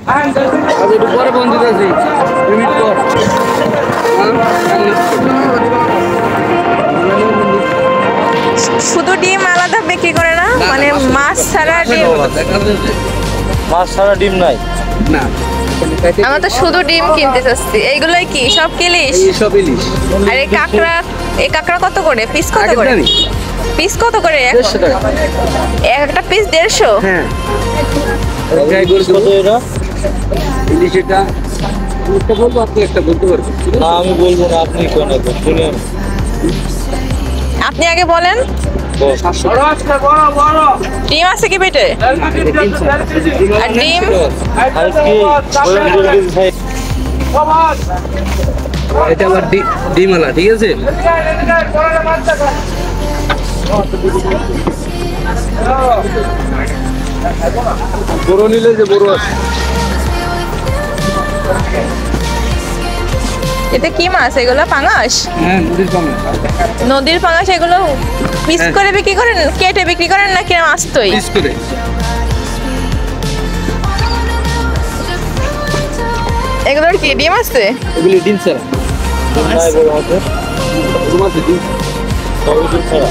একটু পরে ফোন দিতেছি 2 মিনিট পর। শুধু ডিম আলাদা বিক্রি করে না, মানে মাছ ছাড়া ডিম? মাছ ছাড়া ডিম নাই না, আমরা তো শুধু ডিম কিনতে চাচ্ছি। এইগুলোই কি সব ইলিশ? সব ইলিশ। আর এই কাঁকড়া, এই কাঁকড়া কত করে পিস? কত আগের করে দামই। পিস? কত করে 150 টাকা। একটা পিস? 150? হ্যাঁ, কত এটা? ইলিশ এটা একটা বলবো, আপনি একটা বলতে পারবেন? না আমি বলবো না, আপনি কোন একদম শুনেন। আপনি আগে বলেন। 700 ডিম আছে কি পেটে? আর ডিম? আর কি ভাই এটা আবার ডিমালা, ঠিক আছে? বড় নিলে যে বড় আছে। এতে কি মাছ এগুলো? পাঙাশ? হ্যাঁ, নদীর পাঙাশ। নদীর পাঙাশ। এগুলো পিস করে বিক্রি করেন, কেটে বিক্রি করেন নাকি আস্তই? পিস করে। এগুলোর কি ডিম আছে? এগুলি ডিম ছাড়া। নাই বড় আছে তোমার ডিম সবই ডিম ছাড়া।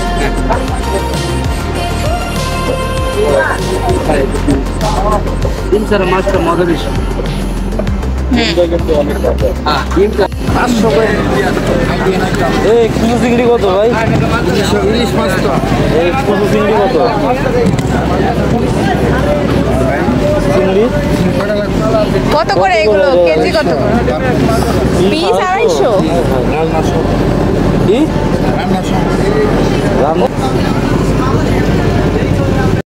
ডিম ছাড়া মাছটা মজা বেশি। ডিমটা কিন্তু অনেক মজা। হ্যাঁ, ডিমটা 500 করে। এই কুচু চিংড়ি কত ভাই? ইলিশ মাছ তো এই কুচু চিংড়ি কত? চিংড়ি কত করে এগুলো? কেজি কত? পিস 250? কি রান্না